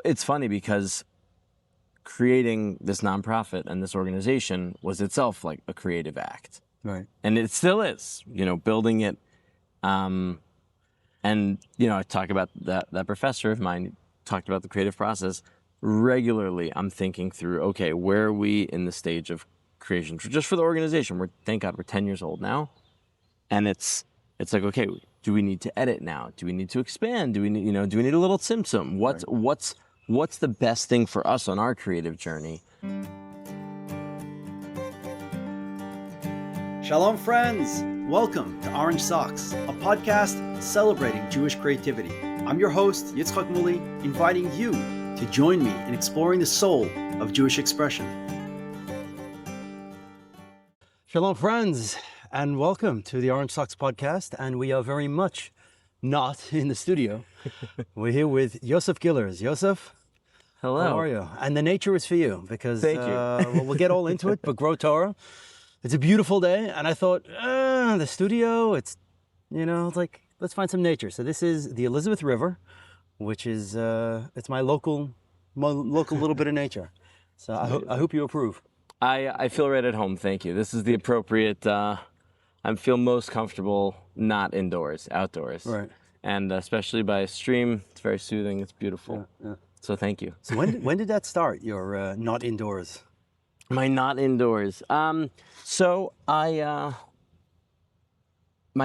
Well, it's funny because creating this nonprofit and this organization was itself like a creative act. Right. And it still is, building it. And, I talk about that professor of mine talked about the creative process. Regularly, I'm thinking through, okay, where are we in the stage of creation? Just for the organization, thank God we're 10 years old now. And it's like, okay, do we need to edit now? Do we need to expand? Do we need, do we need a little tzimtzum? What's the best thing for us on our creative journey? Shalom, friends. Welcome to Orange Socks, a podcast celebrating Jewish creativity. I'm your host, Yitzchak Muli, inviting you to join me in exploring the soul of Jewish expression. Shalom, friends, and welcome to the Orange Socks podcast. And we are very much not in the studio. We're here with Yosef Gillers. Yosef, hello. How are you? And the nature is for you because thank you. We'll get all into it, but GrowTorah. It's a beautiful day, and I thought, the studio, it's like, let's find some nature. So this is the Elizabeth River, which is, it's my local little bit of nature. So I hope you approve. I feel right at home, thank you. This is the appropriate, I feel most comfortable not indoors, outdoors. Right. And especially by a stream, it's very soothing, it's beautiful. Yeah. So thank you. So when did that start, your not indoors? My not indoors. So my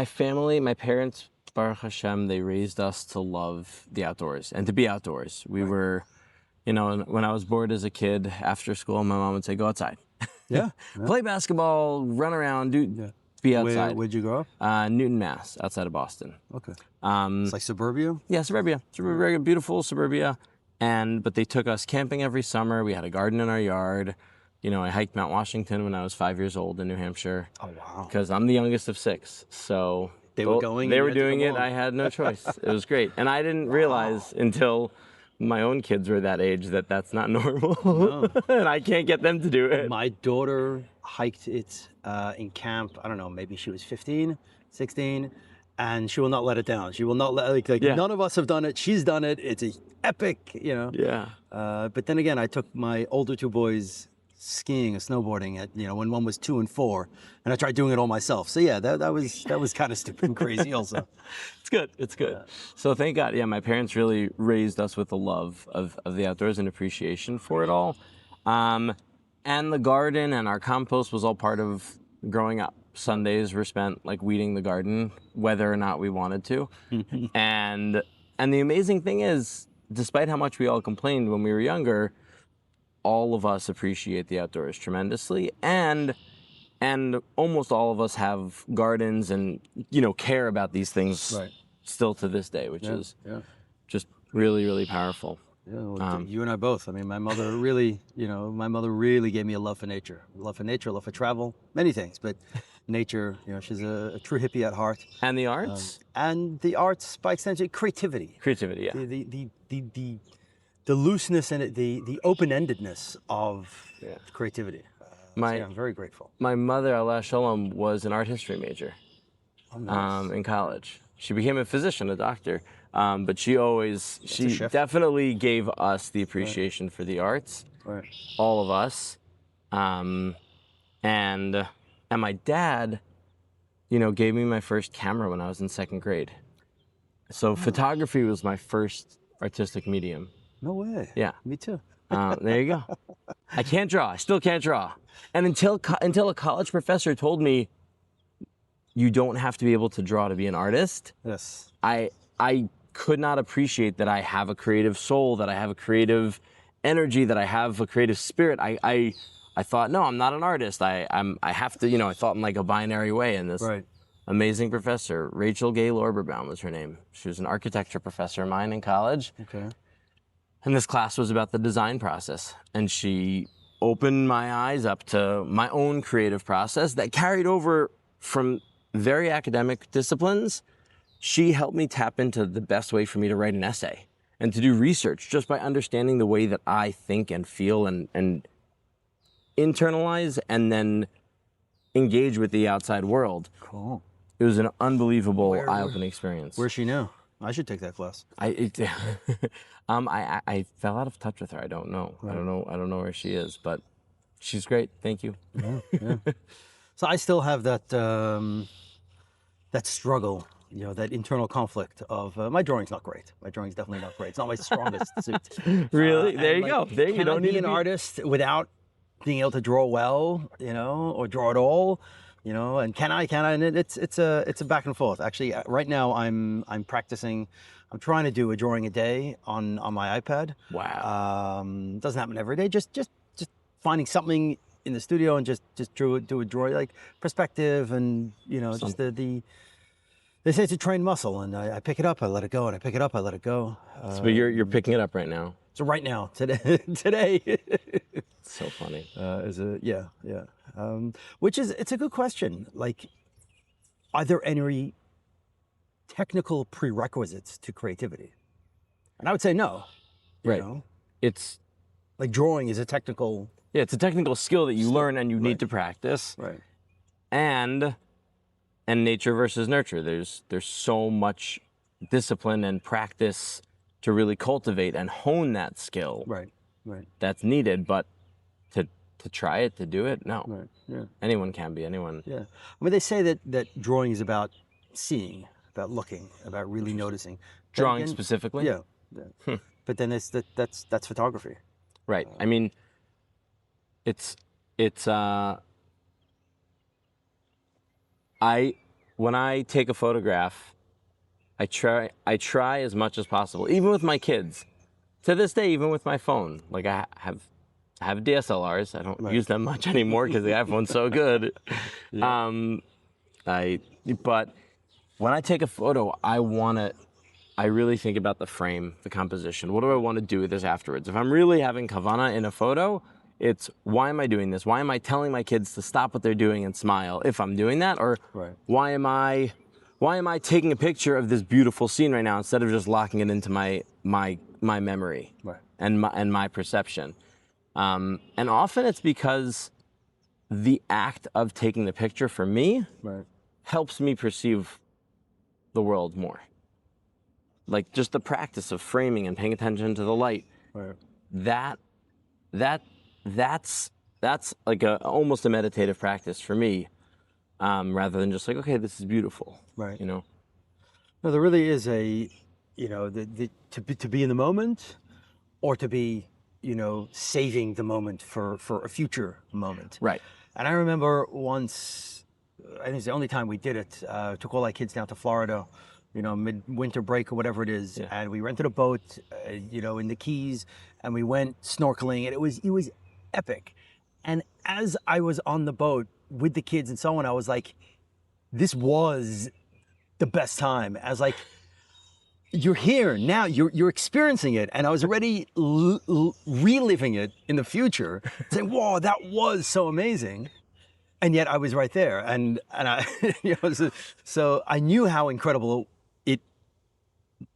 family, my parents, Baruch Hashem, they raised us to love the outdoors and to be outdoors. We were, when I was bored as a kid, after school, my mom would say, go outside. Yeah. Play basketball, run around, be outside. Where'd you grow up? Newton, Mass, outside of Boston. Okay. It's like suburbia? Yeah, suburbia. Very beautiful suburbia. But they took us camping every summer. We had a garden in our yard. I hiked Mount Washington when I was 5 years old in New Hampshire. Oh, wow. Because I'm the youngest of six. So they were going. They were doing it. I had no choice. It was great. And I didn't realize until my own kids were that age that that's not normal. No. And I can't get them to do it. My daughter hiked it in camp. I don't know, maybe she was 15, 16. And she will not let it down. She will not let, none of us have done it. She's done it. It's epic, Yeah. But then again, I took my older two boys skiing and snowboarding at, when one was 2 and 4, and I tried doing it all myself. So yeah, that was kind of stupid and crazy also. It's good. So thank God, my parents really raised us with a love of the outdoors and appreciation for it all. And the garden and our compost was all part of growing up. Sundays were spent weeding the garden, whether or not we wanted to. And the amazing thing is, despite how much we all complained when we were younger, all of us appreciate the outdoors tremendously, and almost all of us have gardens and care about these things still to this day, which is just really, really powerful. Yeah, well, you and I both. I mean, my mother really gave me a love for nature, love for travel, many things, but nature. She's a true hippie at heart. And the arts. And the arts, by extension, creativity. Creativity, yeah. The looseness and the open-endedness of creativity. I'm very grateful. My mother, Allah Shalom, was an art history major in college. She became a physician, a doctor, but she definitely gave us the appreciation for the arts, all of us. And my dad, gave me my first camera when I was in 2nd grade. So photography was my first artistic medium. No way. Yeah. Me too. There you go. I can't draw. I still can't draw. And until a college professor told me, you don't have to be able to draw to be an artist. Yes. I could not appreciate that I have a creative soul, that I have a creative energy, that I have a creative spirit. I thought, no, I'm not an artist. I have to, I thought in a binary way. And this amazing professor, Rachel Gay Lorberbaum was her name. She was an architecture professor of mine in college. Okay. And this class was about the design process. And she opened my eyes up to my own creative process that carried over from very academic disciplines. She helped me tap into the best way for me to write an essay and to do research just by understanding the way that I think and feel and internalize and then engage with the outside world. Cool. It was an unbelievable eye-opening experience. Where's she now? I should take that class. I fell out of touch with her. I don't know. Right. I don't know where she is, but she's great. Thank you. Yeah, yeah. So I still have that that struggle, that internal conflict of my drawing's not great. My drawing's definitely not great. It's not my strongest suit. Really? There you go. There you can don't I need be to an be artist without being able to draw well, or draw at all, and can I? And it's a back and forth. Actually, right now I'm practicing. I'm trying to do a drawing a day on my iPad. Wow. Doesn't happen every day. Just finding something in the studio and just do a drawing, like perspective and just the. They say it's a trained muscle, and I pick it up, I let it go, and I pick it up, I let it go. But you're picking it up right now. So right now, today. So funny. Which it's a good question. Like, are there any technical prerequisites to creativity? And I would say no. Right. You know? It's like drawing is a technical. Yeah, it's a technical skill that you learn and you need to practice. Right. And nature versus nurture. There's so much discipline and practice to really cultivate and hone that skill. Right. That's needed, but to try it, to do it, no. Right. Yeah. Anyone can be, anyone. Yeah. I mean, they say that drawing is about seeing, about looking, about really noticing. Drawing again, specifically? Yeah. But then that's photography. Right. I mean, when I take a photograph, I try as much as possible, even with my kids. To this day, even with my phone, like I have DSLRs. I don't use them much anymore because the iPhone's so good. Yeah. But when I take a photo, I really think about the frame, the composition. What do I want to do with this afterwards? If I'm really having kavana in a photo, it's why am I doing this? Why am I telling my kids to stop what they're doing and smile if I'm doing that? Or why am I taking a picture of this beautiful scene right now instead of just locking it into my memory and my perception? And often it's because the act of taking the picture for me helps me perceive the world more. Like just the practice of framing and paying attention to the light. That's like almost a meditative practice for me, rather than just like, okay, this is beautiful. Right. No, there really is a, to be in the moment, or to be, saving the moment for a future moment. Right. And I remember once, I think it's the only time we did it, took all our kids down to Florida, mid-winter break or whatever it is. Yeah. And we rented a boat, in the Keys, and we went snorkeling, and it was epic. And as I was on the boat with the kids and so on, I was like, this was the best time. I was like, you're here now, you're experiencing it. And I was already reliving it in the future, saying, whoa, that was so amazing. And yet I was right there. And I, so I knew how incredible it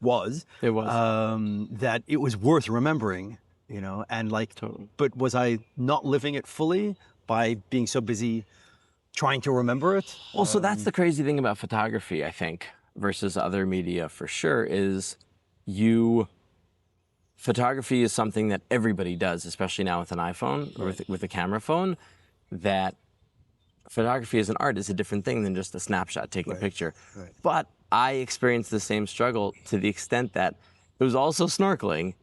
was. It was. That it was worth remembering, and like, totally. But was I not living it fully by being so busy trying to remember it? Well, so that's the crazy thing about photography, I think, versus other media for sure, is photography is something that everybody does, especially now with an iPhone or with a camera phone, that photography as an art is a different thing than just a snapshot, taking a picture. Right. But I experienced the same struggle to the extent that it was also snorkeling.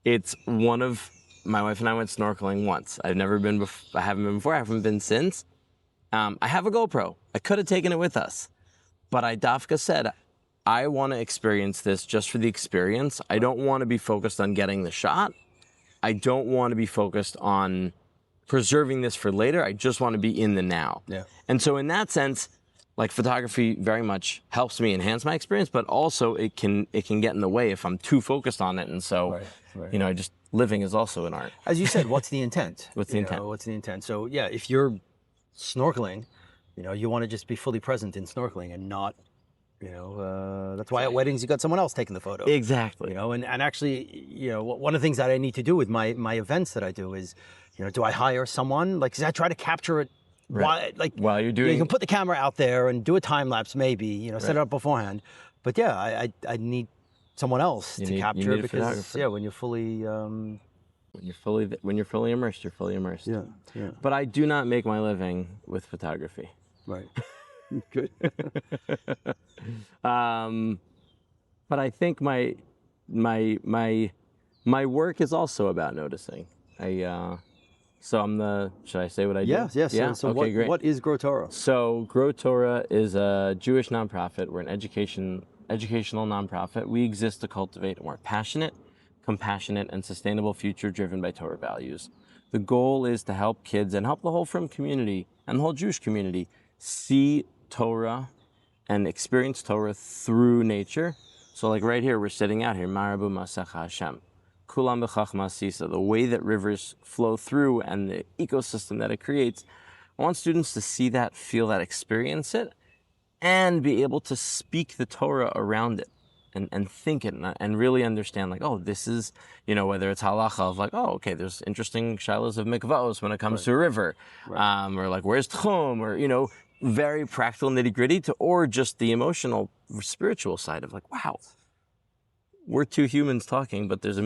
It's my wife and I went snorkeling once. I haven't been before, I haven't been since. I have a GoPro. I could have taken it with us. But Dafka said, I want to experience this just for the experience. I don't want to be focused on getting the shot. I don't want to be focused on preserving this for later. I just want to be in the now. Yeah. And so in that sense, like photography very much helps me enhance my experience, but also it can get in the way if I'm too focused on it. And so, just living is also an art. As you said, what's the intent? What's the intent? What's the intent? So yeah, if you're snorkeling, you want to just be fully present in snorkeling and not, that's why at weddings you got someone else taking the photo. Exactly. And actually, one of the things that I need to do with my events that I do is, do I hire someone? Like, 'cause I try to capture it while you're doing. You can put the camera out there and do a time lapse, maybe, set it up beforehand. But yeah, I need someone else to you capture need a because photographer. when you're fully when you're fully immersed, you're fully immersed. yeah. But I do not make my living with photography. Right. Good. But I think my work is also about noticing. So I'm the. Should I say what I do? Yes. Yeah. So Okay, great. what is GrowTorah? So GrowTorah is a Jewish nonprofit. We're an educational nonprofit. We exist to cultivate a more passionate, compassionate, and sustainable future driven by Torah values. The goal is to help kids and help the whole Frum community and the whole Jewish community see Torah and experience Torah through nature. So like right here, we're sitting out here, Marabu Masecha Hashem. Kulam b'chachma sisa, the way that rivers flow through and the ecosystem that it creates. I want students to see that, feel that, experience it, and be able to speak the Torah around it and think it and really understand, like, oh, this is, whether it's halacha of like, oh, okay, there's interesting shilas of mikvahos when it comes to a river, or like, where's tchum, or, very practical nitty gritty or just the emotional, spiritual side of like, wow, we're two humans talking, but there's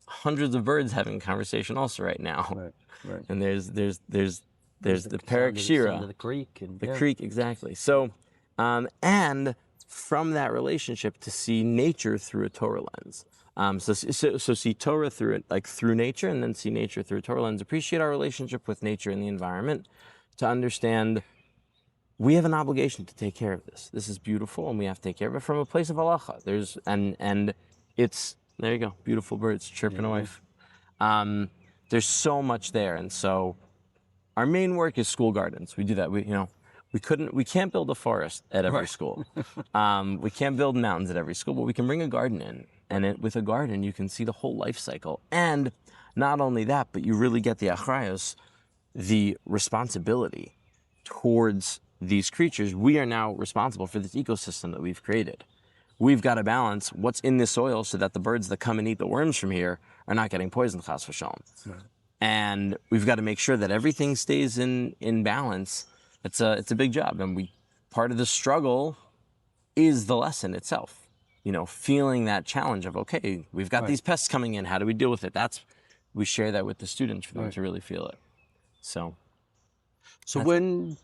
hundreds of birds having a conversation also right now. Right. And there's the Perik Shira, the creek, and the creek, exactly. So, and from that relationship to see nature through a Torah lens. So see Torah through nature, and then see nature through a Torah lens. Appreciate our relationship with nature and the environment, to understand we have an obligation to take care of this. This is beautiful, and we have to take care of it from a place of halacha. And it's, there you go, beautiful birds chirping away. There's so much there, and so our main work is school gardens. We do that. We can't build a forest at every school. We can't build mountains at every school, but we can bring a garden in, and with a garden you can see the whole life cycle. And not only that, but you really get the achrayos, the responsibility towards these creatures. We are now responsible for this ecosystem that we've created. We've got to balance what's in the soil so that the birds that come and eat the worms from here are not getting poisoned, chas v'shalom. Right. And we've got to make sure that everything stays in balance. It's a big job, and part of the struggle is the lesson itself. Feeling that challenge of, okay, we've got these pests coming in. How do we deal with it? We share that with the students for them to really feel it. So when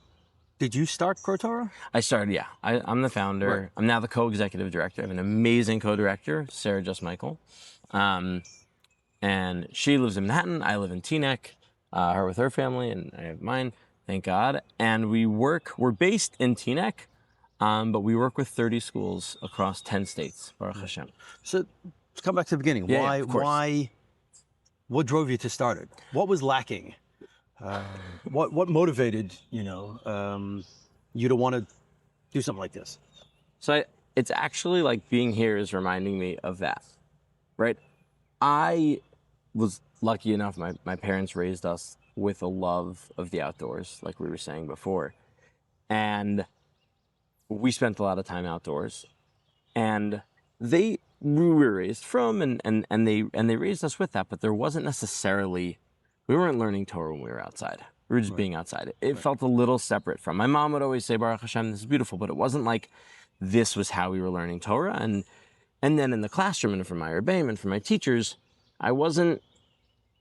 did you start GrowTorah? I started, yeah. I'm the founder. Right. I'm now the co-executive director. I have an amazing co-director, Sarah Just Michael. And she lives in Manhattan. I live in Teaneck, her with her family, and I have mine, thank God. And we're based in Teaneck, but we work with 30 schools across 10 states, Baruch Hashem. So let's come back to the beginning. Yeah, What drove you to start it? What was lacking? What motivated you to want to do something like this? So it's actually like being here is reminding me of that, right? I was lucky enough, my parents raised us with a love of the outdoors, like we were saying before, and we spent a lot of time outdoors, and we were raised from and they raised us with that, but there wasn't necessarily. We weren't learning Torah when we were outside. We were just being outside. It felt a little separate from. My mom would always say, Baruch Hashem, this is beautiful, but it wasn't like this was how we were learning Torah. And then in the classroom and from my rebbeim and from my teachers, I wasn't,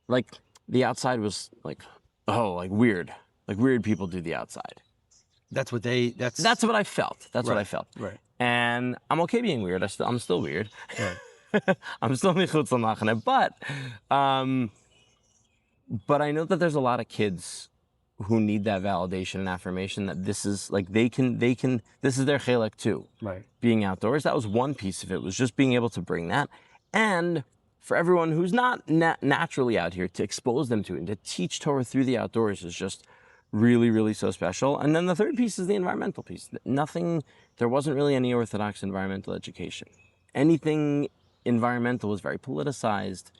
like, the outside was like, like weird. Like weird people do the outside. That's what I felt. That's what I felt. Right. And I'm okay being weird. I'm still weird. Right. I'm still michutz l'machane, but I know that there's a lot of kids who need that validation and affirmation that this is like this is their chelek too. Right. Being outdoors, that was one piece of it, was just being able to bring that. And for everyone who's not naturally out here, to expose them to it and to teach Torah through the outdoors is just really, really so special. And then the third piece is the environmental piece. There wasn't really any orthodox environmental education. Anything environmental was very politicized.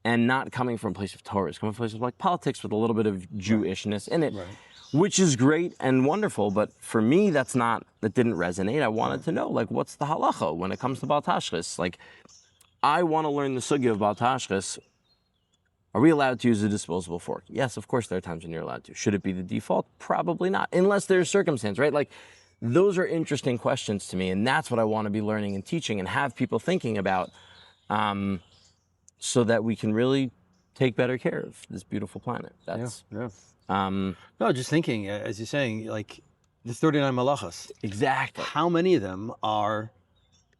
And not coming from a place of Torah, it's coming from a place of like politics with a little bit of Jewishness in it, which is great and wonderful. But for me, that didn't resonate. I wanted to know, like, what's the halacha when it comes to Baal Tashchis? Like, I want to learn the sugya of Baal Tashchis. Are we allowed to use a disposable fork? Yes, of course there are times when you're allowed to. Should it be the default? Probably not, unless there's circumstance, right? Like, those are interesting questions to me, and that's what I want to be learning and teaching and have people thinking about, so that we can really take better care of this beautiful planet. That's No, just thinking, as you're saying, like the 39 malachas. exactly. How many of them are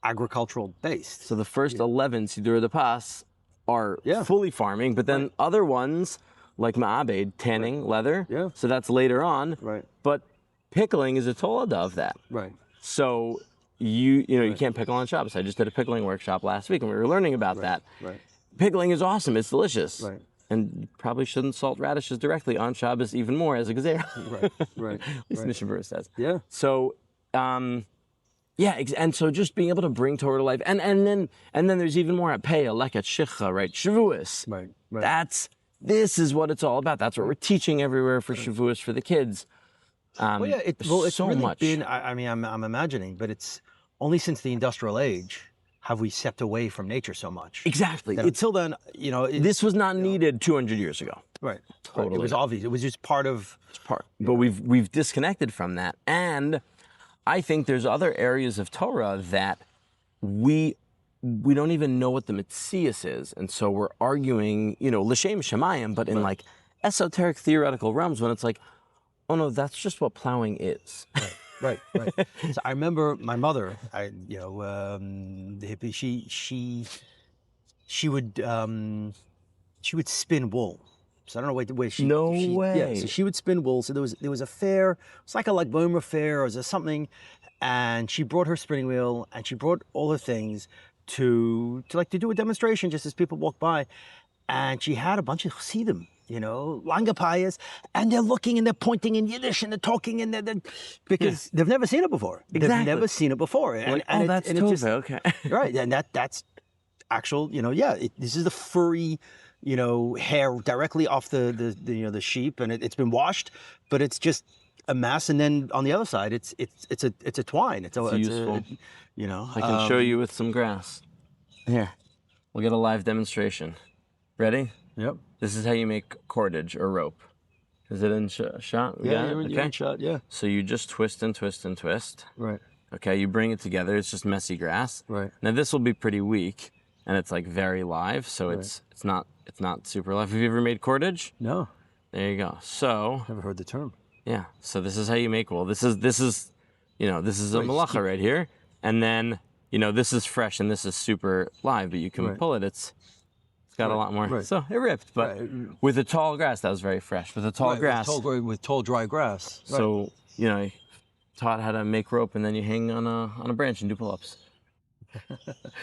agricultural based? So the first 11 Sidur de Pas are Yeah. fully farming, but then other ones like Ma'abed, tanning, leather. Yeah. So that's later on. Right. But pickling is a tolada of that. Right. So you can't pickle on Shabbos. I just did a pickling workshop last week, and we were learning about that. Right. Pickling is awesome. It's delicious. Right. And you probably shouldn't salt radishes directly on Shabbos even more as a gezerah. Right. At least Mishnah Berurah says. Yeah. So, and so just being able to bring Torah to life, and then there's even more at Peah, like at Shicha, right? Shavuos. Right. This is what it's all about. That's what we're teaching everywhere for Shavuos for the kids. It's so really much. been. I mean, I'm imagining, but it's only since the industrial age have we stepped away from nature so much. Exactly. Until then, This was not needed 200 years ago. Right. Totally. It was obvious. It was just part of. But we've disconnected from that, and I think there's other areas of Torah that we don't even know what the Metzias is, and so we're arguing, l'shem shemayim, but in like esoteric theoretical realms when it's like, oh no, that's just what plowing is. Right. So I remember my mother. The hippie. She would spin wool. So I don't know where she. No way. Yeah. So she would spin wool. So there was a fair. It's like a Boomer fair or something, and she brought her spinning wheel and she brought all her things to do a demonstration just as people walk by, and she had a bunch of chassidim. Langapayas, and they're looking and they're pointing in Yiddish and they're talking and they're because they've never seen it before. Exactly. They've never seen it before. And that's and Tova, okay. Right, and that's actual. This is the furry, hair directly off the sheep, and it's been washed, but it's just a mass. And then on the other side, it's a twine. It's useful. I can show you with some grass. Here, we'll get a live demonstration. Ready? Yep. This is how you make cordage or rope. Is it in shot? You're in shot, yeah. So you just twist and twist and twist. Right. Okay, you bring it together. It's just messy grass. Right. Now this will be pretty weak, and it's like very live, so it's not super live. Have you ever made cordage? No. There you go. So. Never heard the term. Yeah. So this is how you make wool. This is a malacha right here, and then this is fresh and this is super live, but you can pull it. It's got a lot more. Right. So it ripped, but with the tall grass, that was very fresh. With the tall grass. With tall, dry grass. So, taught how to make rope, and then you hang on a branch and do pull-ups.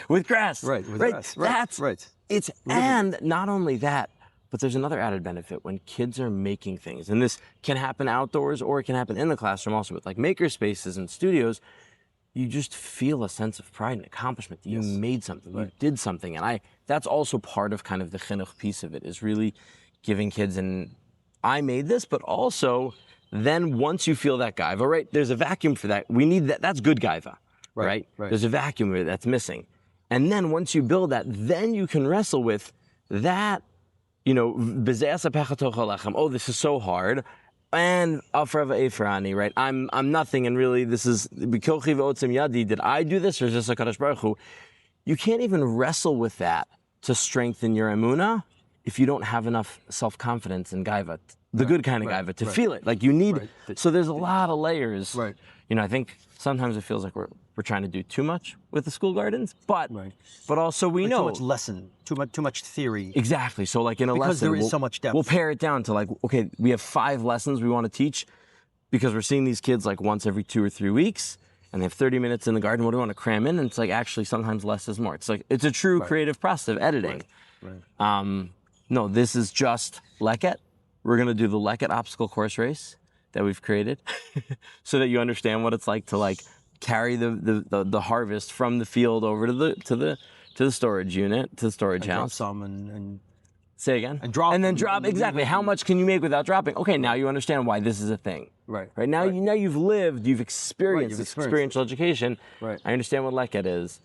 With grass. Right, with grass. That's right. It's, and not only that, but there's another added benefit when kids are making things. And this can happen outdoors or it can happen in the classroom also with like maker spaces and studios. You just feel a sense of pride and accomplishment that you made something, you did something. And that's also part of kind of the chinuch piece of it, is really giving kids I made this, but also then once you feel that gaiva, right, there's a vacuum for that. We need that, that's good gaiva, right? There's a vacuum that's missing. And then once you build that, then you can wrestle with that, oh, this is so hard. And right? I'm nothing, and really this is did I do this, or is this a Kadosh Baruch Hu? You can't even wrestle with that to strengthen your emunah if you don't have enough self-confidence in gaiva, the good kind of gaiva, to feel it. Like you need. So there's a lot of layers. Right. I think sometimes it feels like we're trying to do too much with the school gardens, but also we know too much lesson, too much theory. Exactly. So like in a because lesson, there is so much depth. We'll pare it down to like, okay, we have 5 lessons we want to teach because we're seeing these kids like once every 2 or 3 weeks, and they have 30 minutes in the garden. What do we want to cram in? And it's like actually sometimes less is more. It's like it's a true creative process of editing. Right. No, this is just Leket. We're gonna do the Leket obstacle course race that we've created, so that you understand what it's like to like carry the harvest from the field over to the storage unit, to the storage house. Drop some and say again. And drop. And then drop. Exactly. How much can you make without dropping? Okay, now you understand why this is a thing. Right. Now you've lived, you've experienced experiential education. Right. I understand what Leket is.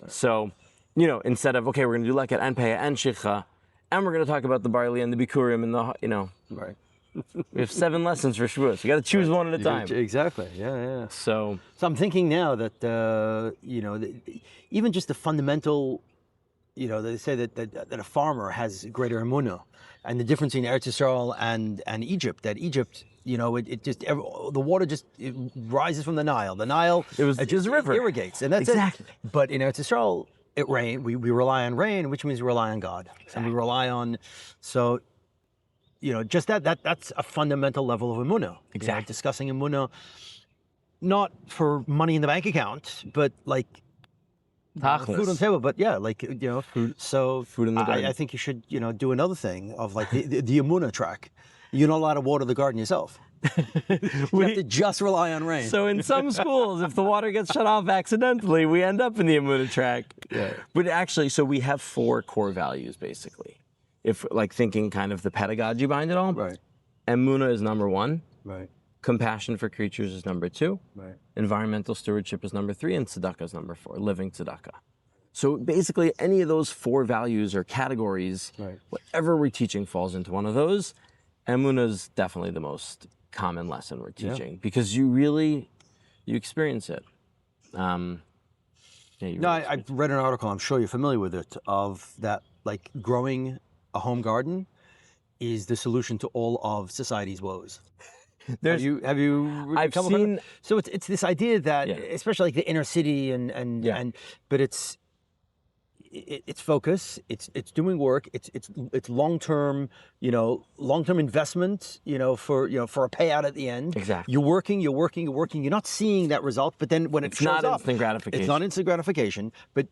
Right. So, instead of okay, we're gonna do Leket and Peah and Shicha, and we're gonna talk about the barley and the bikurim and the Right. We have 7 lessons for Shavuos. You got to choose one at a time. Exactly. Yeah. So I'm thinking now that even just the fundamental, they say that a farmer has greater emunah, and the difference in Eretz Yisrael and Egypt. That Egypt, the water it rises from the Nile. The Nile it just a river, irrigates, and that's exactly. it. But in Eretz Yisrael, it rains. We rely on rain, which means we rely on God, and we rely on just that's a fundamental level of emunah. Exactly. Discussing emunah, not for money in the bank account, but like food on the table. But food. So food in the garden. I think you should do another thing of like the emunah track. You're not allowed to water the garden yourself. You have to just rely on rain. So in some schools, if the water gets shut off accidentally, we end up in the emunah track. Yeah. But actually, so we have 4 core values basically. If like thinking kind of the pedagogy behind it all. Right. Emunah is number 1. Right. Compassion for creatures is number 2. Right. Environmental stewardship is number 3, and tzedakah is number 4. Living tzedakah. So basically, any of those 4 values or categories, whatever we're teaching falls into one of those. Emunah is definitely the most common lesson we're teaching because you experience it. I read an article, I'm sure you're familiar with it, of that like growing a home garden is the solution to all of society's woes. Have you I've seen. So it's this idea that especially like the inner city but it's focus, it's doing work, it's long-term investment, for a payout at the end. Exactly. You're working, you're not seeing that result, but then when it shows up, it's not instant gratification, but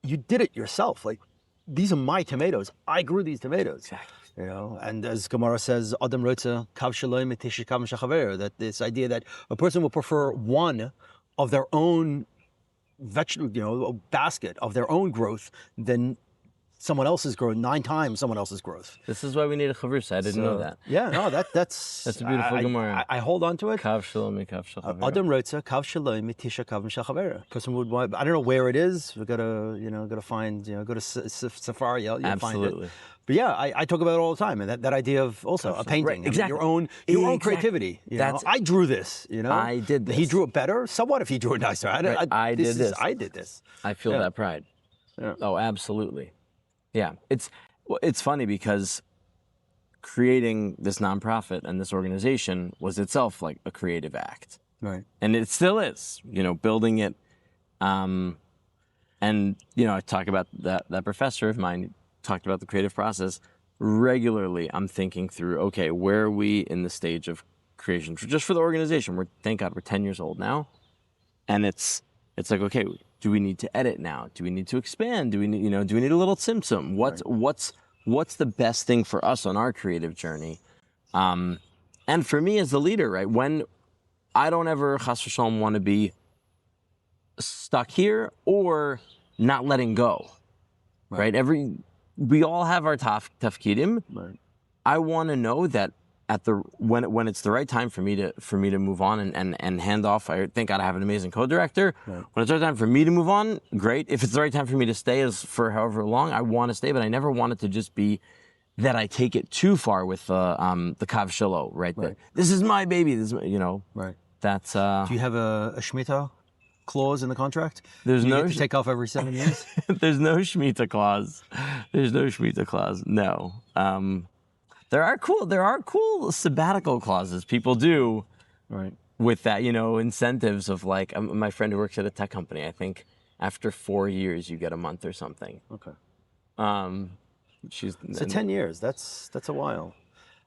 you did it yourself. Like, these are my tomatoes. I grew these tomatoes. Exactly. And as Gemara says, Adam Rotza kav shalom etish kav shachaver, that this idea that a person will prefer one of their own vegetable, basket of their own growth than someone else's growth, 9 times someone else's growth. This is why we need a chavrusa. I didn't know that. Yeah, no, that's a beautiful Gemara. I hold on to it. Kav shalom kav shachaver. Adam Rotza kav shalom etish kav shachaver. Person would want. I don't know where it is. We gotta find. Go to Safari. You'll Absolutely. find it. But yeah, I talk about it all the time, and that idea of also a painting, right, exactly. your own creativity. I drew this. I did this. He drew it better. So what if he drew it nicer? I did this. I feel that pride. Yeah. Oh, absolutely. Yeah, it's funny because creating this nonprofit and this organization was itself like a creative act, right? And it still is. Building it, and I talk about that professor of mine. Talked about the creative process regularly. I'm thinking through, okay, where are we in the stage of creation? Just for the organization, thank God we're 10 years old now, and it's like, okay, do we need to edit now? Do we need to expand? Do we need a little tzimtzum? What's the best thing for us on our creative journey? And for me as the leader, right, when I don't ever chas v'shalom want to be stuck here or not letting go, right? We all have our tafkidim. Right. I want to know that when it's the right time for me to move on and hand off. I thank God I have an amazing co-director. Right. When it's the right time for me to move on, great. If it's the right time for me to stay as for however long, I want to stay. But I never want it to just be that I take it too far with the kav shelo, right? Right. This is my baby. Right. That's. Do you have a shemitah clause in the contract? There's you no get to take off every 7 years. There's no shemitah clause. No. There are cool sabbatical clauses people do. Right. With that, incentives of like my friend who works at a tech company. I think after 4 years you get a month or something. Okay. So 10 years. That's a while.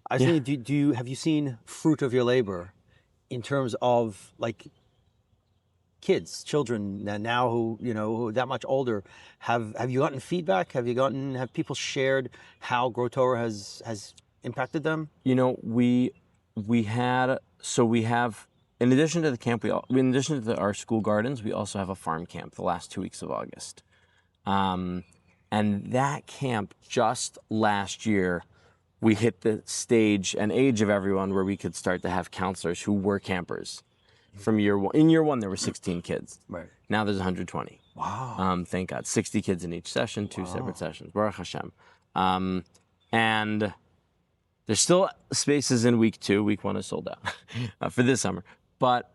I was thinking, have you seen fruit of your labor in terms of like children now who who are that much older? Have you gotten feedback? Have people shared how GrowTorah has impacted them? We have, in addition to the camp, in addition to our school gardens, we also have a farm camp the last 2 weeks of August. And that camp, just last year, we hit the stage and age of everyone where we could start to have counselors who were campers. From year one. In year one, there were 16 kids. Right. Now there's 120. Wow. Thank God. 60 kids in each session, 2 separate sessions. Baruch Hashem. And there's still spaces in week 2. Week 1 is sold out for this summer. But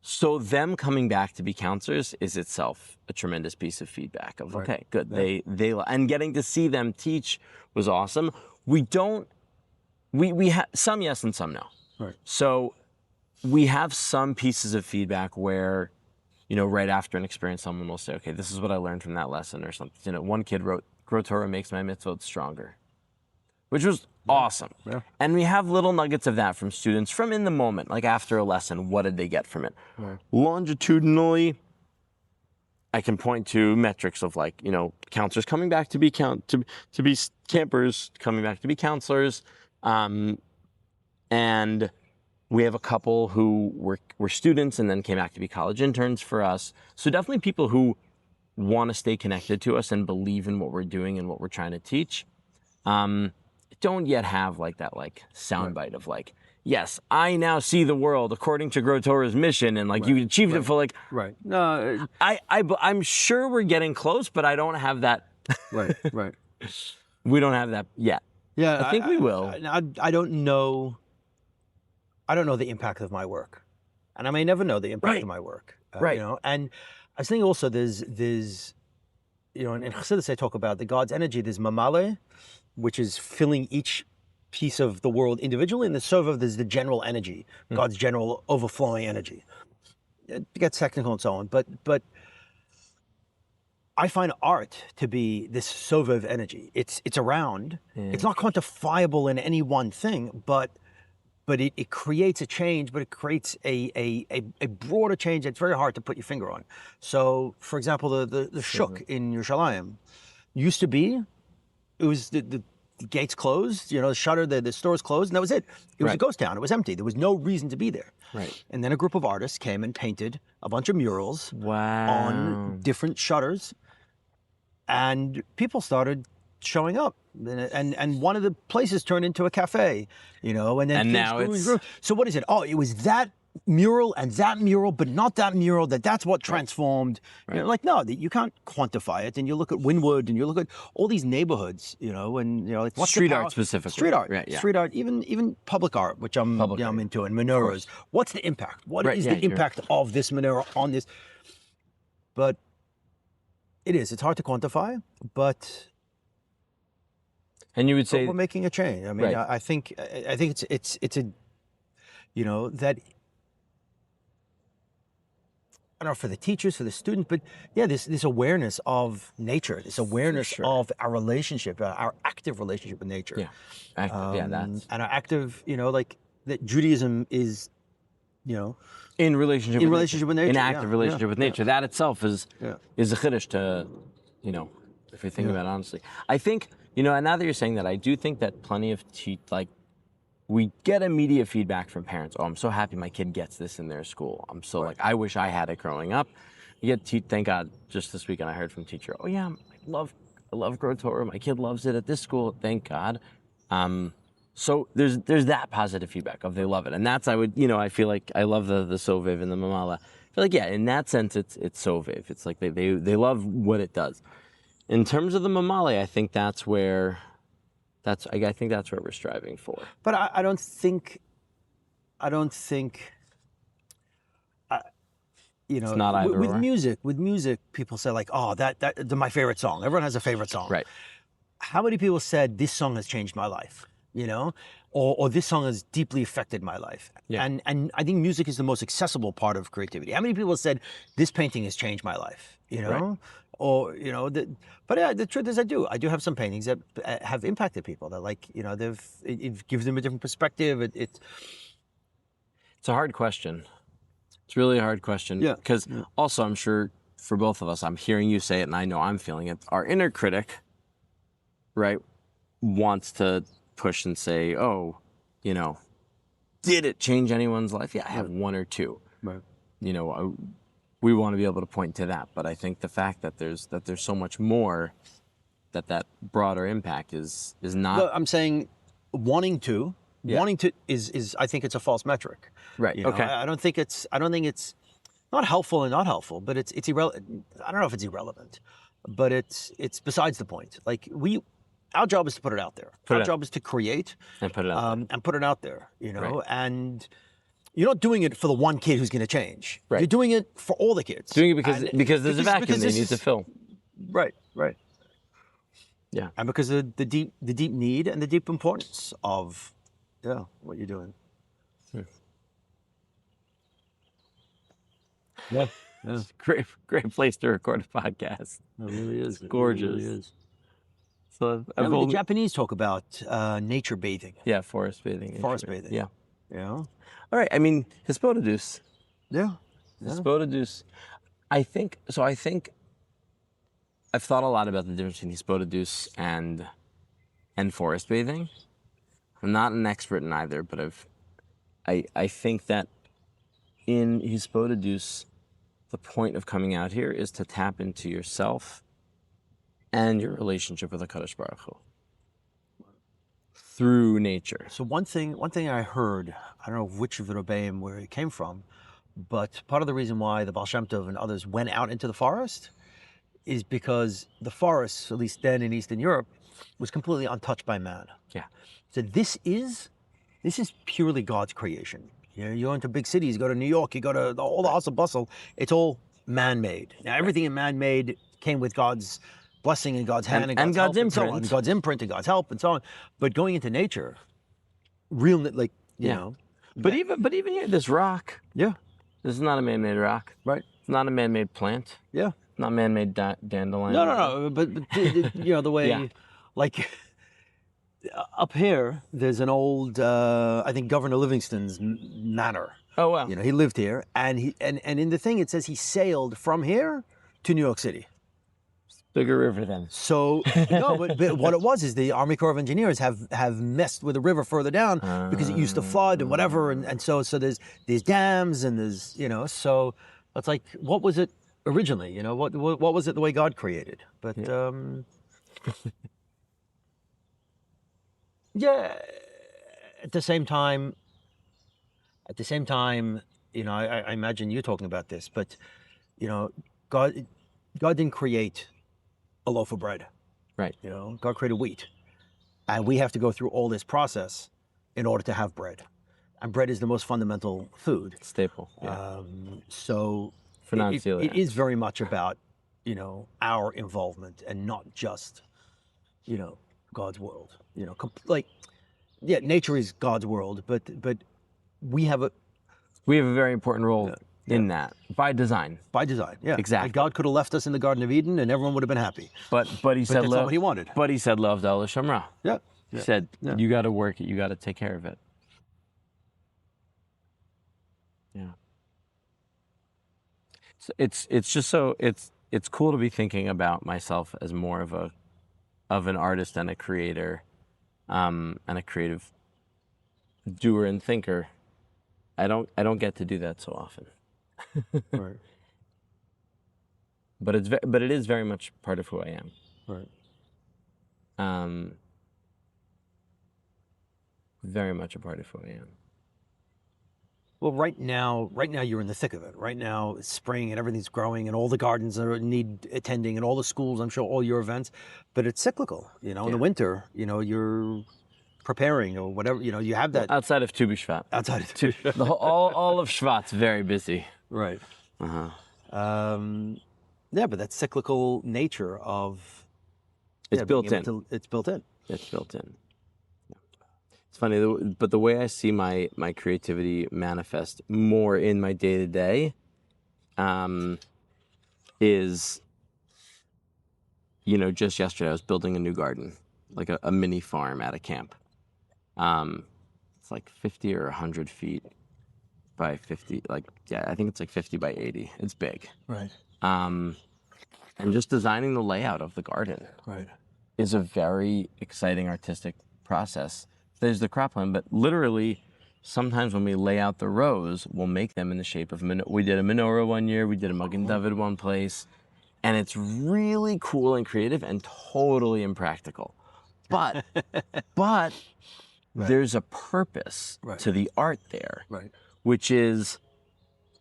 so them coming back to be counselors is itself a tremendous piece of feedback of, okay, good. Yeah. They and getting to see them teach was awesome. We have some yes and some no. Right. So we have some pieces of feedback where, right after an experience, someone will say, okay, this is what I learned from that lesson or something. One kid wrote, GrowTorah makes my mitzvot stronger, which was awesome. Yeah. And we have little nuggets of that from students from in the moment, like after a lesson, what did they get from it? Right. Longitudinally, I can point to metrics of counselors coming back to be to be campers, coming back to be counselors. And we have a couple who were students and then came back to be college interns for us. So definitely people who want to stay connected to us and believe in what we're doing and what we're trying to teach. Don't yet have that soundbite of yes, I now see the world according to GrowTorah's mission, and you achieved it for Right. No, I'm sure we're getting close, but I don't have that. Right. We don't have that yet. Yeah, I think we will. I don't know. I don't know the impact of my work, and I may never know the impact of my work. Right. And I was thinking also there's in Chassidus I talk about the God's energy. There's mamale, which is filling each piece of the world individually, and the Sova, there's the general energy, God's general overflowing energy. It gets technical and so on, but I find art to be this Sova of energy. It's around. It's not quantifiable in any one thing, but it creates a change, but it creates a broader change that's very hard to put your finger on. So, for example, the shuk in Yerushalayim used to be, it was the gates closed, the shutter, the stores closed, and that was it. It was a ghost town. It was empty. There was no reason to be there. Right. And then a group of artists came and painted a bunch of murals on different shutters, and people started showing up, and one of the places turned into a cafe, and then now it's so what is it? Oh, it was that mural and that mural, but not that mural. That's what transformed. Right. No, you can't quantify it. And you look at Wynwood, and you look at all these neighborhoods, and what's street art specifically, street art, right, yeah. Street art, even public art, which I'm into, and menorahs. What's the impact? What is the impact of this menorah on this? But it's hard to quantify, but. And you would say we're making a change. I mean, right. I think it's a, that. I don't know, for the teachers, for the students, but this awareness of nature, this awareness of our relationship, our active relationship with nature. Yeah, active, that's and our active, that Judaism is, in relationship with nature, in active relationship with nature. That itself is a chiddush to, if you think about it honestly. I think. And now that you're saying that, I do think that plenty of we get immediate feedback from parents. Oh, I'm so happy my kid gets this in their school. I'm so I wish I had it growing up. You get thank God, just this weekend I heard from a teacher, oh yeah, I love GrowTorah. My kid loves it at this school. Thank God. So there's that positive feedback of they love it, and that's I feel like I love the Soviv and the Mamala. I feel like in that sense it's Soviv. It's like they love what it does. In terms of the Mamali, I think that's where we're striving for. But I don't think. It's not either with or. music, people say oh, that's my favorite song. Everyone has a favorite song. Right. How many people said this song has changed my life? Or this song has deeply affected my life. Yeah. And I think music is the most accessible part of creativity. How many people said this painting has changed my life? Right. Or but the truth is I do have some paintings that have impacted people that it gives them a different perspective. It's a hard question. It's really a hard question. Yeah. Because also I'm sure for both of us, I'm hearing you say it and I know I'm feeling it. Our inner critic, right, wants to push and say, oh, did it change anyone's life? Yeah, I have one or two. Right. We want to be able to point to that, but I think the fact that there's so much more, that broader impact is not. No, I'm saying wanting to is I think it's a false metric. Right. Okay. I don't think it's not helpful and not helpful, but it's irrelevant. I don't know if it's irrelevant, but it's besides the point. our job is to put it out there. Our job is to create and put it out there. and put it out there, you know, Right. and you're not doing it for the one kid who's going to change. Right. You're doing it for all the kids. Doing it because there's a vacuum they need to fill. Right, right. Yeah. And because of the deep need and the deep importance of what you're doing. Yeah. It's a great place to record a podcast. It really is. It's gorgeous. It really is. So The Japanese talk about nature bathing. Yeah, forest bathing. Forest bathing. Yeah. Yeah. All right. I mean, Hispodadus. Yeah. Hispodadus. I think I've thought a lot about the difference between Hispodadus and forest bathing. I'm not an expert in either, but I think that in Hispodadus, the point of coming out here is to tap into yourself and your relationship with HaKadosh Baruch Hu through nature. So one thing I heard, I don't know which of the Rebbeim where it came from, but part of the reason why the Baal Shem Tov and others went out into the forest is because the forest, at least then in Eastern Europe, was completely untouched by man. Yeah. So this is purely God's creation. You know, you go into big cities, you go to New York, you go to all the hustle bustle, it's all man-made. Now everything in man-made came with God's blessing and God's hand and God's imprint. help and so on, God's imprint and God's help and so on. But going into nature, real, like, you know. But even here, this rock. Yeah. This is not a man-made rock. Right. It's not a man-made plant. Yeah. Not man-made dandelion. No. But you know, the way, like, up here, there's an old, I think Governor Livingston's manor. Oh, wow. You know, he lived here, and in the thing it says he sailed from here to New York City. Bigger river then. So no, but what it was is the Army Corps of Engineers have messed with the river further down because it used to flood and whatever, and so there's dams and there's, you know, so it's like, what was it originally? You know, what was it the way God created? But yeah, at the same time, you know, I imagine you talking about this, but you know, God didn't create a loaf of bread. Right. You know, God created wheat. And we have to go through all this process in order to have bread. And bread is the most fundamental food. Staple. Yeah. So for non-celiac. It is very much about, you know, our involvement and not just, you know, God's world. You know, like, yeah, nature is God's world, but we have a very important role in that, by design. By design, yeah. Exactly. Like God could have left us in the Garden of Eden and everyone would have been happy. But he said, that's not what he wanted. But he said, love Dala Shamra. Yeah. He said, you got to work it, you got to take care of it. Yeah. So it's just so, it's cool to be thinking about myself as more of an artist and a creator, and a creative doer and thinker. I don't get to do that so often. Right. But it is very much part of who I am. Right. Very much a part of who I am. Well, right now you're in the thick of it. Right now it's spring and everything's growing and all the gardens need attending and all the schools, I'm sure all your events, but it's cyclical. You know, in the winter, you know, you're preparing or whatever, you know, you have that. Outside of Tu B'Shvat. Outside of Tu B'Shvat. all of Shvat's very busy. Right. Uh-huh. Yeah, but that cyclical nature of... It's built in. It's built in. It's built in. It's funny, but the way I see my creativity manifest more in my day-to-day is, you know, just yesterday I was building a new garden, like a mini farm at a camp. It's like 50 or 100 feet by 50, like, yeah, I think it's like 50 by 80. It's big. Right. And just designing the layout of the garden is a very exciting artistic process. There's the crop plan, but literally, sometimes when we lay out the rows, we'll make them in the shape of we did a menorah one year, we did a Magen David one place, and it's really cool and creative and totally impractical. But there's a purpose to the art there, which is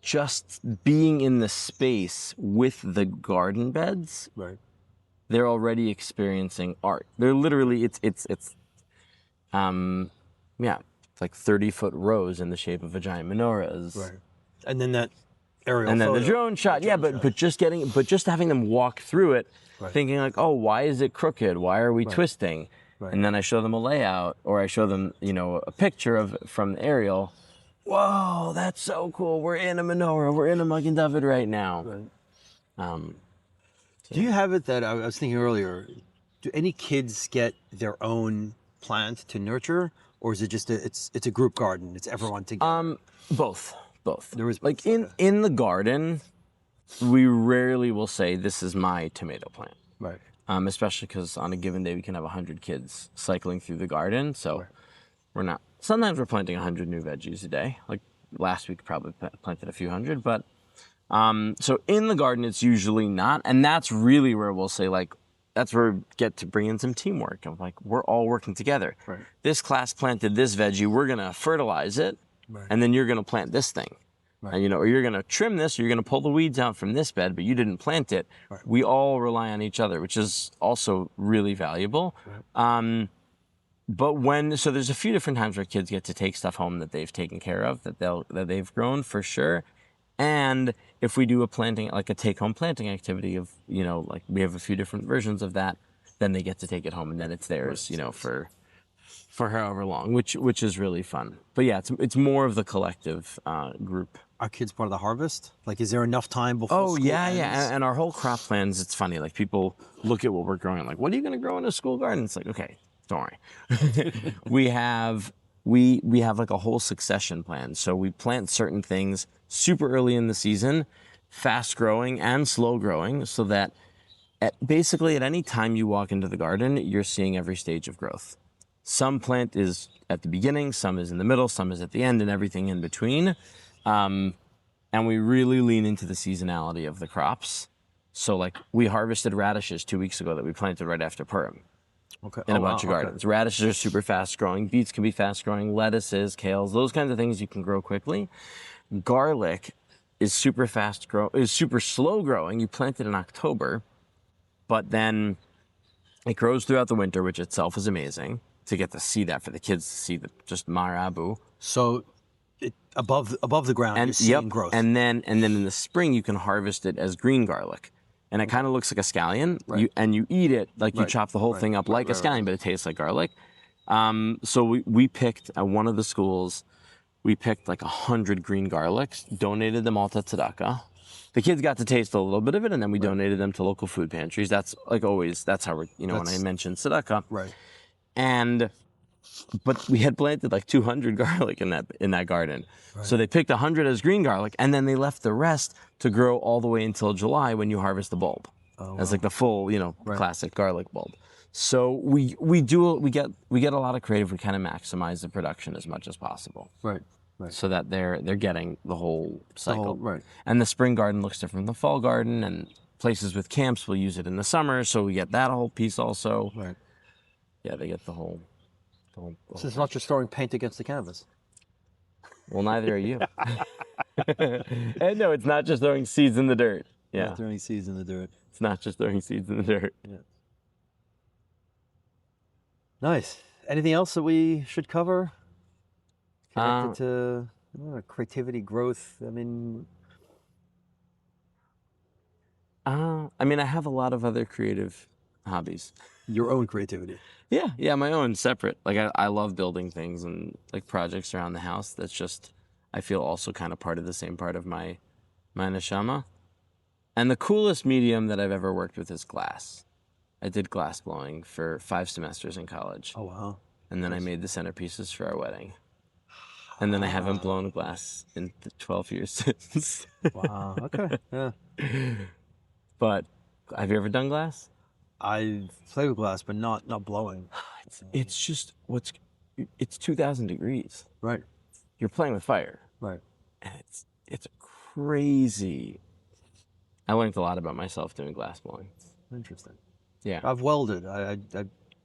just being in the space with the garden beds they're already experiencing art. They're literally, it's like 30-foot rows in the shape of a giant menorahs. Right. And then that aerial And then photo, the drone shot, but just having them walk through it, thinking like, oh, why is it crooked? Why are we twisting? Right. And then I show them a layout, or I show them, a picture from the aerial. Whoa, that's so cool. We're in a menorah. We're in a Magen David right now. Right. Do you have it that I was thinking earlier? Do any kids get their own plant to nurture, or is it just it's a group garden? It's everyone together. Both. There is both. Like in the garden, we rarely will say this is my tomato plant. Right. Especially because on a given day we can have 100 kids cycling through the garden. So we're not. Sometimes we're planting 100 new veggies a day. Like last week, probably planted a few hundred, but. So in the garden, it's usually not. And that's really where we'll say, like, that's where we get to bring in some teamwork. Of like, we're all working together. Right. This class planted this veggie. We're going to fertilize it. Right. And then you're going to plant this thing. Right. And, or you're going to trim this, or you're going to pull the weeds out from this bed, but you didn't plant it. Right. We all rely on each other, which is also really valuable. Right. So there's a few different times where kids get to take stuff home that they've taken care of, that they've grown for sure. And if we do a planting, like a take-home planting activity of, like we have a few different versions of that, then they get to take it home and then it's theirs, for however long, which is really fun. But yeah, it's more of the collective group. Are kids part of the harvest? Like, is there enough time before school ends? And our whole crop plans, it's funny. Like people look at what we're growing, like, what are you going to grow in a school garden? It's like, okay, don't worry. we have like a whole succession plan. So we plant certain things super early in the season, fast growing and slow growing, so that basically at any time you walk into the garden, you're seeing every stage of growth. Some plant is at the beginning, some is in the middle, some is at the end, and everything in between. And we really lean into the seasonality of the crops. So like we harvested radishes 2 weeks ago that we planted right after Purim. In a bunch of gardens. Radishes are super fast growing. Beets can be fast growing. Lettuces, kales, those kinds of things you can grow quickly. Garlic is super slow growing. You plant it in October, but then it grows throughout the winter, which itself is amazing to get to see that, for the kids to see just marabu. So above the ground, you're seeing growth. And then in the spring you can harvest it as green garlic. And it kind of looks like a scallion, you eat it, like you chop the whole thing up like a scallion, but it tastes like garlic. So we picked, at one of the schools, we picked like 100 green garlics, donated them all to tzedakah. The kids got to taste a little bit of it, and then we donated them to local food pantries. That's like always, that's how we're, when I mentioned tzedakah. Right. But we had planted like 200 garlic in that garden. Right. So they picked 100 as green garlic, and then they left the rest to grow all the way until July when you harvest the bulb. As like the full, classic garlic bulb. So we get a lot of creative. We kind of maximize the production as much as possible. Right. So that they're getting the whole cycle. Right. And the spring garden looks different from the fall garden, and places with camps will use it in the summer, so we get that whole piece also. Right. Yeah, they get the whole so it's not just throwing paint against the canvas. Well, neither are you. And no, it's not just throwing seeds in the dirt. Yeah. Not throwing seeds in the dirt. It's not just throwing seeds in the dirt. Yeah. Nice. Anything else that we should cover? Connected to creativity, growth. I have a lot of other creative hobbies. Your own creativity. Yeah, my own, separate. Like I love building things and like projects around the house. That's just, I feel also kind of part of the same part of my neshama. And the coolest medium that I've ever worked with is glass. I did glass blowing for 5 semesters in college. Oh, wow. And then I made the centerpieces for our wedding. And then I haven't blown glass in 12 years since. Wow, okay, yeah. But have you ever done glass? I play with glass, but not blowing. It's just, it's 2,000 degrees. Right. You're playing with fire. Right. And it's crazy. I learned a lot about myself doing glass blowing. Interesting. Yeah. I've welded. I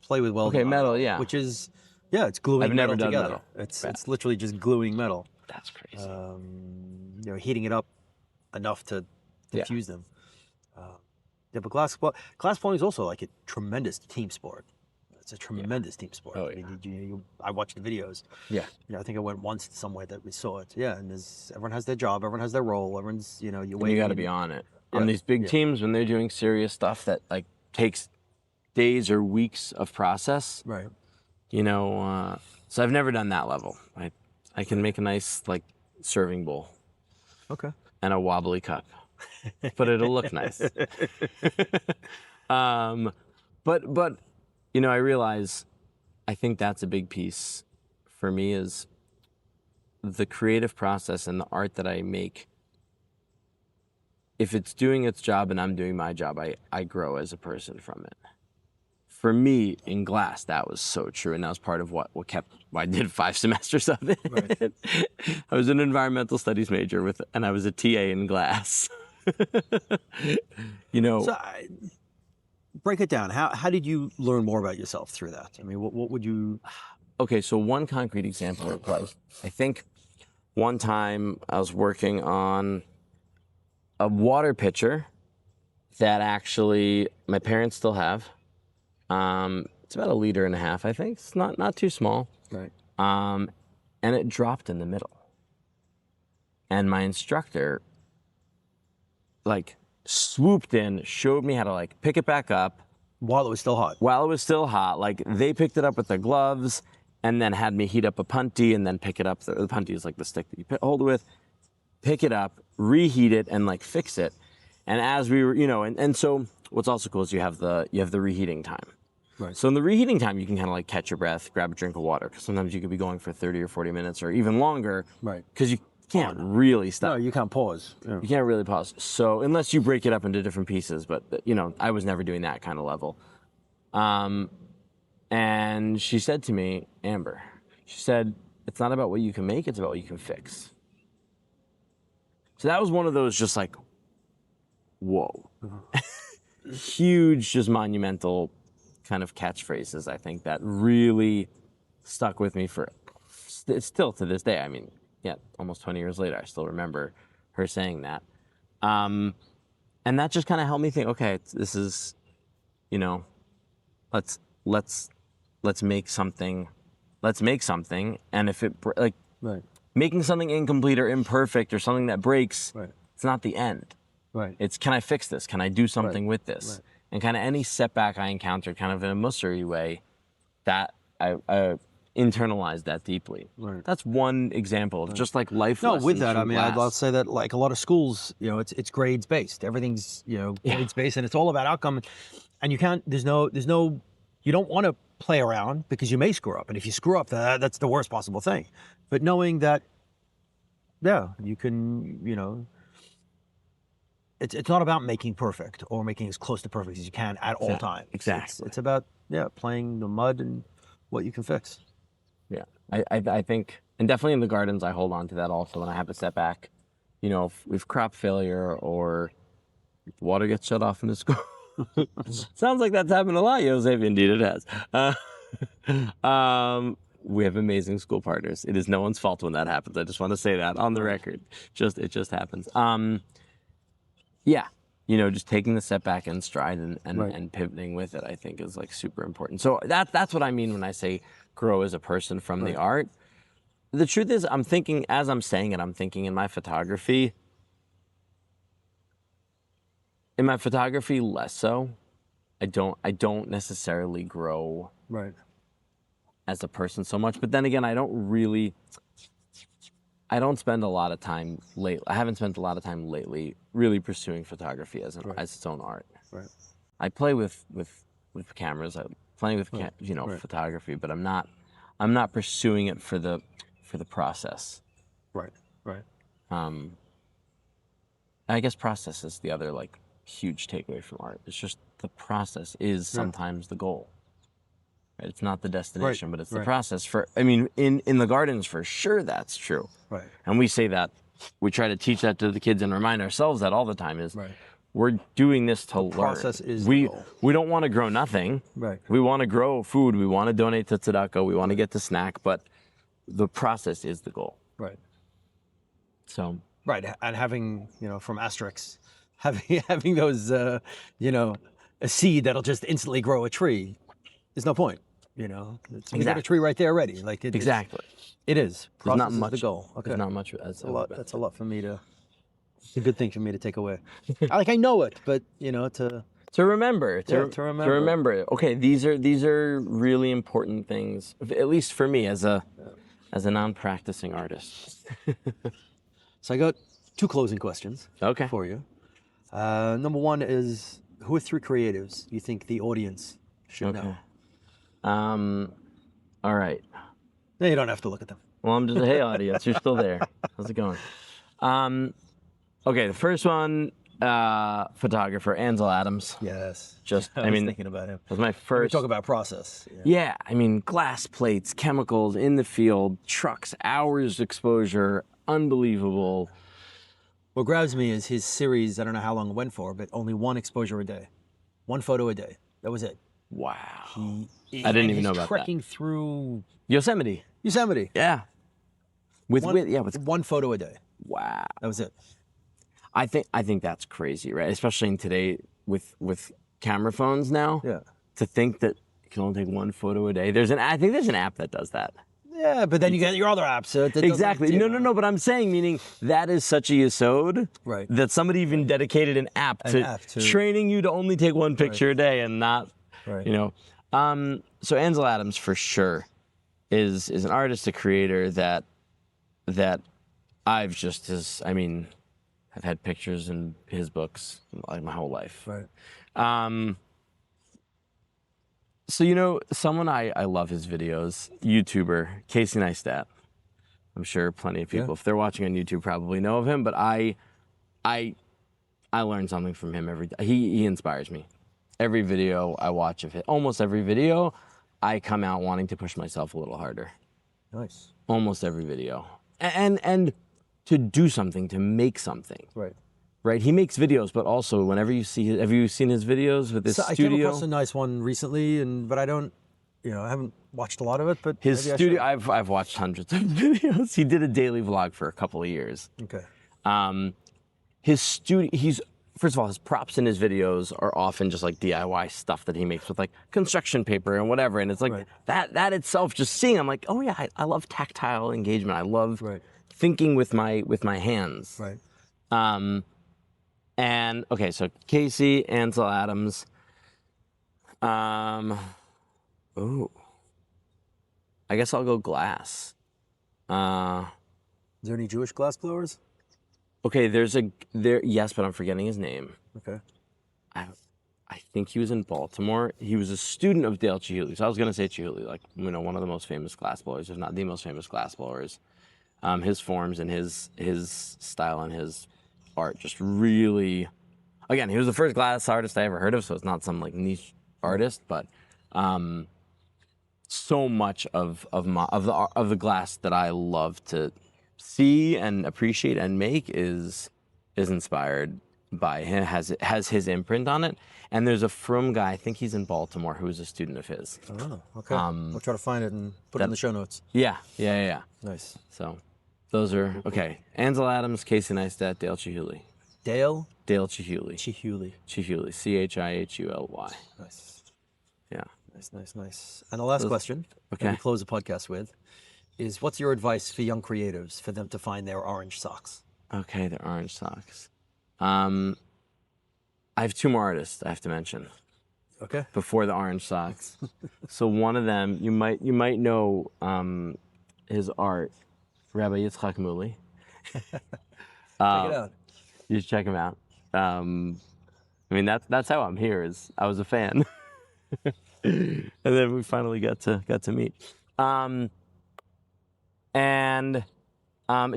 play with welding. Okay, metal, yeah. Which is, it's gluing metal together. I've never done metal. It's literally just gluing metal. That's crazy. Heating it up enough to fuse them. Yeah, but glassblowing is also like a tremendous team sport. It's a tremendous team sport. Oh, I mean, I watched the videos. Yeah. I think I went once somewhere that we saw it. Yeah, and everyone has their job, everyone has their role, everyone's, you wait. You got to be on it. Yeah, On these big yeah. teams, when they're doing serious stuff that like takes days or weeks of process, Right. So I've never done that level. I can make a nice like serving bowl Okay. and a wobbly cup, but it'll look nice. But I realize, I think that's a big piece for me is the creative process and the art that I make. If it's doing its job and I'm doing my job, I grow as a person from it. For me, in glass, that was so true, and that was part of what I did 5 semesters of it. Right. I was an environmental studies major and I was a TA in glass. So break it down. How did you learn more about yourself through that? I mean, what would you? Okay, so one concrete example of like, I think one time I was working on a water pitcher that actually my parents still have. It's about 1.5 liters, I think. It's not too small. Right. And it dropped in the middle. And my instructor like swooped in, showed me how to like pick it back up. While it was still hot. While it was still hot. Like they picked it up with their gloves and then had me heat up a punty and then pick it up. The punty is like the stick that you hold with. Pick it up, reheat it, and like fix it. And as we were, and so what's also cool is you have the reheating time. Right. So in the reheating time, you can kind of like catch your breath, grab a drink of water, because sometimes you could be going for 30 or 40 minutes or even longer. Right. Because you can't really stop. No, you can't pause. Yeah. You can't really pause. So unless you break it up into different pieces, but I was never doing that kind of level. And she said to me, Amber, she said, it's not about what you can make, it's about what you can fix. So that was one of those just like, whoa. Huge, just monumental kind of catchphrases, I think, that really stuck with me still to this day. I mean, yeah, almost 20 years later, I still remember her saying that. And that just kind of helped me think, okay, this is, let's make something. And if it, like, Right. making something incomplete or imperfect or something that breaks, Right. it's not the end. Right. It's, can I fix this? Can I do something with this? Right. And kind of any setback I encountered kind of in a mussery way, that I internalized that deeply. Right. That's one example of just like life No, lessons with that, I from mean, glass. I'll say that like a lot of schools, it's grades based. Everything's, grades based, and it's all about outcome. And you can't, you don't want to play around because you may screw up. And if you screw up, that's the worst possible thing. But knowing that, yeah, you can, it's not about making perfect or making as close to perfect as you can at all times. Exactly. It's about, playing the mud and what you can fix. Yeah, I think, and definitely in the gardens, I hold on to that also when I have a setback. If we've crop failure or water gets shut off in the school. Sounds like that's happened a lot, Yosef. Indeed it has. We have amazing school partners. It is no one's fault when that happens. I just want to say that on the record. It just happens. Yeah, just taking the setback in stride and pivoting with it, I think is like super important. So that's what I mean when I say grow as a person from the art. The truth is, I'm thinking, as I'm saying it, I'm thinking in my photography, less so. I don't necessarily grow as a person so much. But then again, I don't spend a lot of time I haven't spent a lot of time lately really pursuing photography as its own art. Right. I play with cameras. I'm playing with photography, but I'm not pursuing it for the process. Right. I guess process is the other like huge takeaway from art. It's just the process is sometimes the goal. Right? It's not the destination, but it's the process. In the gardens, for sure, that's true. Right. And we say that, we try to teach that to the kids and remind ourselves that all the time is we're doing this to learn. Process is the goal. We don't want to grow nothing. Right. We want to grow food. We want to donate to tzedakah. We want to get to snack, but the process is the goal. Right. So. Right, and having, from Asterix, having those, you know, a seed that'll just instantly grow a tree. There's no point, you know. You got a tree right there already. Like Exactly. It is. There's not Process much. is the goal. Okay. There's not much. That's a lot. That's a lot for me to. It's a good thing for me to take away. I know it, but you know, to remember, to remember it. Okay, these are really important things, at least for me as a non-practicing artist. So I got 2 closing questions. Okay. For you. Number 1 is, who are 3 creatives you think the audience should know? All right. No, you don't have to look at them. Well, I'm just, hey audience, you're still there. How's it going? Okay, the first one, photographer, Ansel Adams. Yes. I mean, thinking about him. Was my first. We talk about process. Yeah, I mean, glass plates, chemicals in the field, trucks, hours exposure, unbelievable. What grabs me is his series. I don't know how long it went for, but only 1 exposure a day, 1 photo a day. That was it. Wow. I didn't even know about that. Trekking through Yosemite. Yeah. With 1 photo a day. Wow. That was it. I think that's crazy, right? Especially in today with camera phones now. Yeah. To think that you can only take 1 photo a day. I think there's an app that does that. Yeah, but then you get your other apps. So exactly. No. But I'm saying, meaning that is such a yesod, right? That somebody even dedicated an app to training you to only take 1 picture a day and not, you know. So Ansel Adams for sure is an artist, a creator that I've just I've had pictures in his books like my whole life. Right. So, you know, someone I love his videos, YouTuber, Casey Neistat. I'm sure plenty of people, if they're watching on YouTube, probably know of him, but I learn something from him every day. He inspires me. Every video I watch of his, almost every video, I come out wanting to push myself a little harder. Nice. Almost every video. And to do something, to make something. Right, he makes videos, but also whenever you see, have you seen his videos with his studio? I came across a nice one recently, but I don't, you know, I haven't watched a lot of it. But his studio, I've watched hundreds of videos. He did a daily vlog for a couple of years. Okay. His studio, first of all, his props in his videos are often just like DIY stuff that he makes with like construction paper and whatever, and it's like that itself. Just seeing, I'm like, oh yeah, I love tactile engagement. I love thinking with my hands. Right. And okay, so Casey, Ansel Adams. I guess I'll go glass. Is there any Jewish glass blowers? Okay, yes, but I'm forgetting his name. Okay. I think he was in Baltimore. He was a student of Dale Chihuly. So I was gonna say Chihuly, like, you know, one of the most famous glass blowers, if not the most famous glass blowers. His forms and his style and his art just really, again, he was the first glass artist I ever heard of, so it's not some like niche artist, but so much of the glass that I love to see and appreciate and make is inspired by him, has his imprint on it. And there's a Frum guy, I think he's in Baltimore, who was a student of his. Oh, okay. I'll try to find it and put it in the show notes. Yeah. Nice. So those are, okay. Ansel Adams, Casey Neistat, Dale Chihuly. Dale Chihuly. Chihuly. Chihuly. Nice. Yeah. Nice. And the last question that we close the podcast with is, what's your advice for young creatives for them to find their orange socks? Okay, their orange socks. I have 2 more artists I have to mention. Okay. Before the orange socks. So one of them, you might know his art, Rabbi Yitzchak Muli. Check it out. You should check him out. I mean, that's how I'm here. Is I was a fan, and then we finally got to meet. And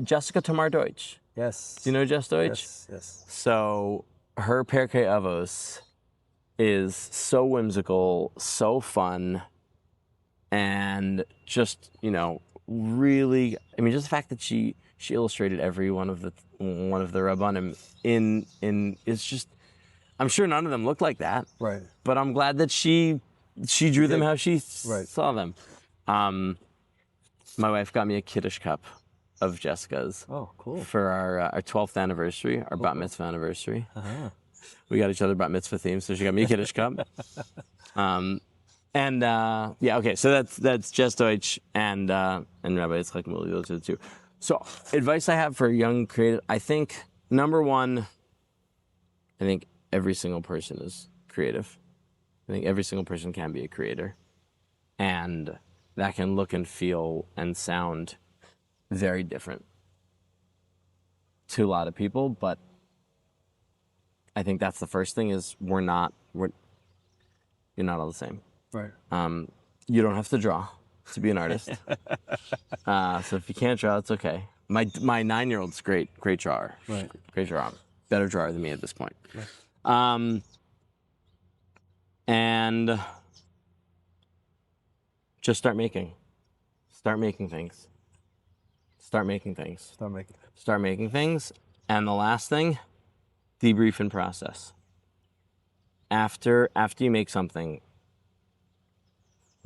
Jessica Tamar Deutsch. Yes. Do you know Jess Deutsch? Yes. So her Perkei Avos is so whimsical, so fun, and just, you know, really, I mean, just the fact that she illustrated every one of the Rabbanim in it's just, I'm sure none of them look like that. Right. But I'm glad that she drew them how she saw them. My wife got me a Kiddush cup of Jessica's. Oh, cool. For our 12th anniversary, our bat mitzvah anniversary. Uh-huh. We got each other bat mitzvah themes, so she got me a Kiddush cup. Okay, so that's Jess Deutsch and Rabbi Yitzchak Muli, those are the two. So advice I have for a young creative, I think, number one, I think every single person is creative. I think every single person can be a creator. And that can look and feel and sound very different to a lot of people, but I think that's the first thing is you're not all the same. Right. You don't have to draw to be an artist. So if you can't draw, it's okay. My 9-year-old's great drawer. Right. Great drawer. Better drawer than me at this point. Right. And just start making things. Start making things. And the last thing, debrief and process. After you make something,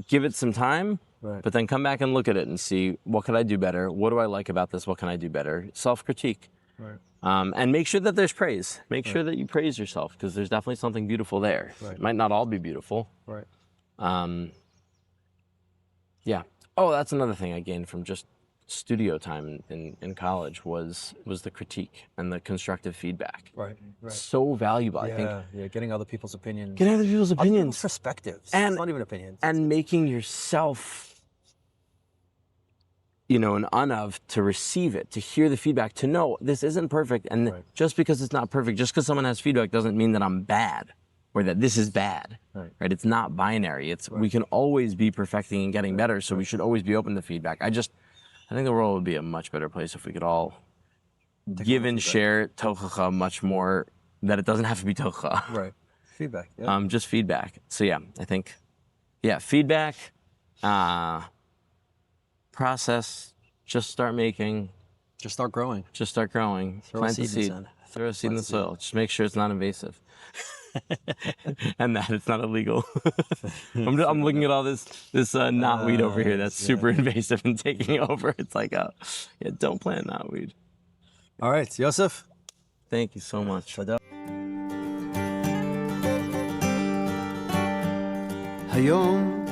give it some time, Right. but then come back and look at it and see, what could I do better? What do I like about this? What can I do better? Self-critique. Right. And make sure that there's praise. Make sure that you praise yourself, because there's definitely something beautiful there. Right. It might not all be beautiful. Right. Yeah. Oh, that's another thing I gained from just studio time in college was the critique and the constructive feedback. Right. So valuable, I think. Yeah, getting other people's opinions. Get other people's Other people's opinions. perspectives. And- it's not even opinions. And making yourself, an unof to receive it, to hear the feedback, to know this isn't perfect. And Right. just because it's not perfect, just because someone has feedback doesn't mean that I'm bad or that this is bad. Right? It's not binary. We can always be perfecting and getting better, so we should always be open to feedback. I think the world would be a much better place if we could all give and share tochacha much more, that it doesn't have to be tochacha. Right. Feedback. Yeah. Just feedback. So yeah, I think, feedback, process, just start making, Just start growing. Throw a seed in the sand. Throw a seed in the soil. Just make sure it's not invasive. And that it's not illegal. I'm looking at all this knotweed over here that's super invasive and taking over. It's like, don't plant knotweed. All right, Yosef. Thank you so much. תודה. היום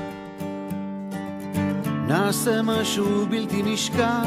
נעשה משהו בלתי נשכח